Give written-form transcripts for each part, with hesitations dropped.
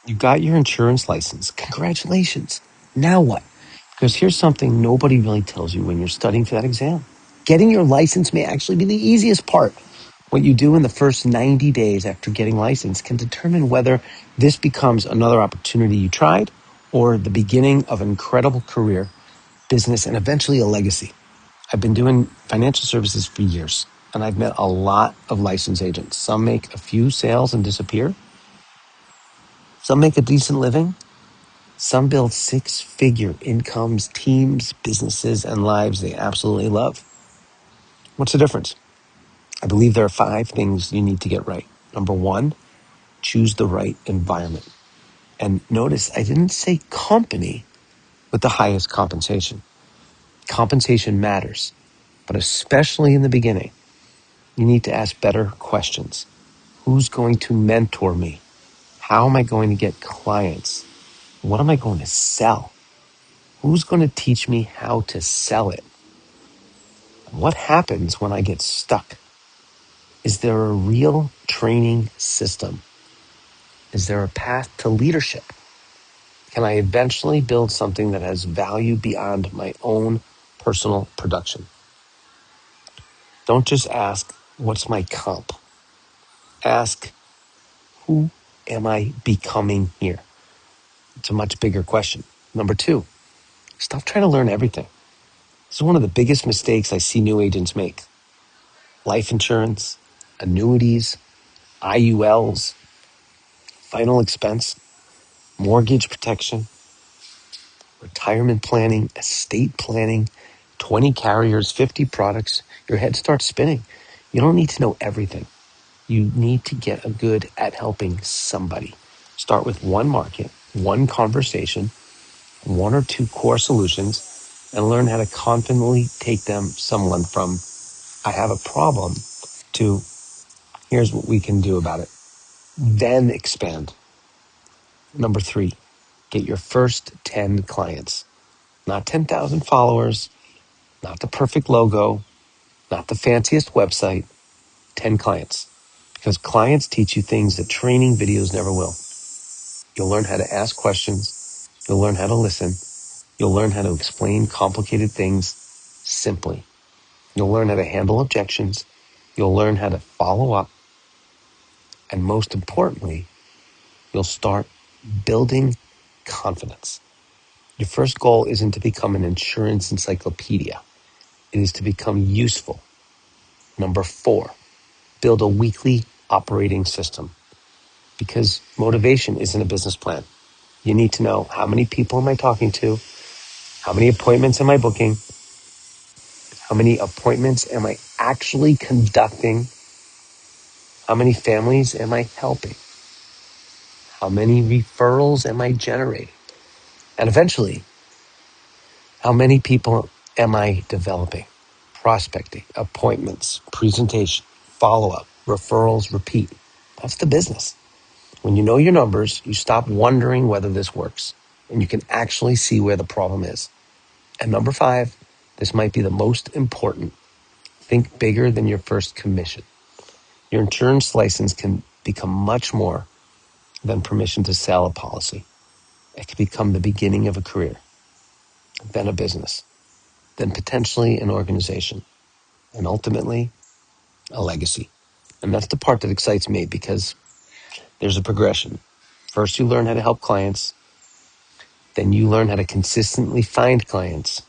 You got your insurance license. Congratulations. Now what? Because here's something nobody really tells you when you're studying for that exam. Getting your license may actually be the easiest part. What you do in the first 90 days after getting licensed can determine whether this becomes another opportunity you tried or the beginning of an incredible career, business, and eventually a legacy. I've been doing financial services for years, and I've met a lot of licensed agents. Some make a few sales and disappear. Some make a decent living. Some build six-figure incomes, teams, businesses, and lives they absolutely love. What's the difference? I believe there are 5 things you need to get right. Number 1, choose the right environment. And notice I didn't say company with the highest compensation. Compensation matters, but especially in the beginning, you need to ask better questions. Who's going to mentor me? How am I going to get clients? What am I going to sell? Who's going to teach me how to sell it? What happens when I get stuck? Is there a real training system? Is there a path to leadership? Can I eventually build something that has value beyond my own personal production? Don't just ask, what's my comp? Ask, who am I becoming here? It's a much bigger question. Number 2, stop trying to learn everything. This is one of the biggest mistakes I see new agents make. Life insurance, annuities, IULs, final expense, mortgage protection, retirement planning, estate planning, 20 carriers, 50 products. Your head starts spinning. You don't need to know everything. You need to get good at helping somebody. Start with one market, one conversation, 1 or 2 core solutions, and learn how to confidently take someone from, I have a problem, to, here's what we can do about it. Then expand. Number 3, get your first 10 clients. Not 10,000 followers, not the perfect logo, not the fanciest website, 10 clients. Because clients teach you things that training videos never will. You'll learn how to ask questions. You'll learn how to listen. You'll learn how to explain complicated things simply. You'll learn how to handle objections. You'll learn how to follow up. And most importantly, you'll start building confidence. Your first goal isn't to become an insurance encyclopedia. It is to become useful. Number 4, build a weekly operating system. Because motivation isn't a business plan. You need to know, how many people am I talking to? How many appointments am I booking? How many appointments am I actually conducting? How many families am I helping? How many referrals am I generating? And eventually, how many people am I developing? Prospecting, appointments, presentation, follow-up, referrals, repeat. That's the business. When you know your numbers, you stop wondering whether this works, and you can actually see where the problem is. And number 5, this might be the most important. Think bigger than your first commission. Your insurance license can become much more than permission to sell a policy. It can become the beginning of a career, then a business, then potentially an organization, and ultimately a legacy. And that's the part that excites me, because there's a progression. First, you learn how to help clients. Then you learn how to consistently find clients.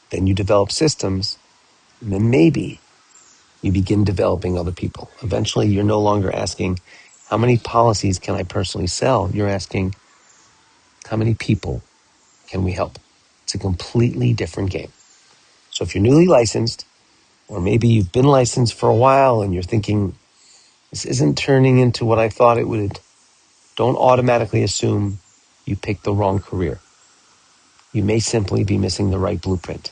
Then you develop systems. And then maybe you begin developing other people. Eventually, you're no longer asking, how many policies can I personally sell? You're asking, how many people can we help? It's a completely different game. So if you're newly licensed, or maybe you've been licensed for a while and you're thinking, this isn't turning into what I thought it would, don't automatically assume you picked the wrong career. You may simply be missing the right blueprint.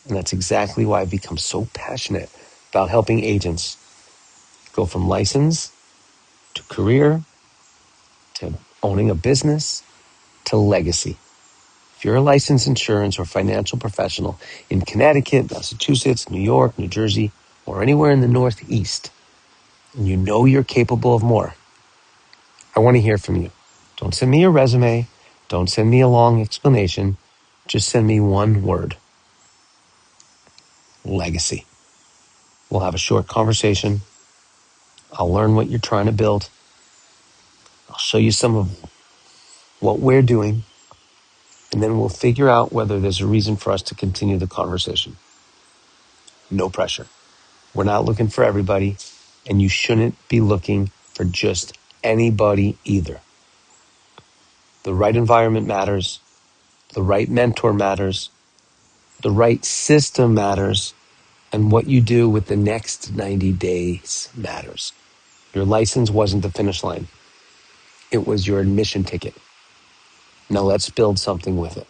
And that's exactly why I've become so passionate about helping agents go from license to career, to owning a business, to legacy. If you're a licensed insurance or financial professional in Connecticut, Massachusetts, New York, New Jersey, or anywhere in the Northeast, and you know you're capable of more, I want to hear from you. Don't send me your resume. Don't send me a long explanation. Just send me one word: legacy. We'll have a short conversation. I'll learn what you're trying to build. I'll show you some of what we're doing, and then we'll figure out whether there's a reason for us to continue the conversation. No pressure. We're not looking for everybody, and you shouldn't be looking for just anybody either. The right environment matters. The right mentor matters. The right system matters. And what you do with the next 90 days matters. Your license wasn't the finish line. It was your admission ticket. Now let's build something with it.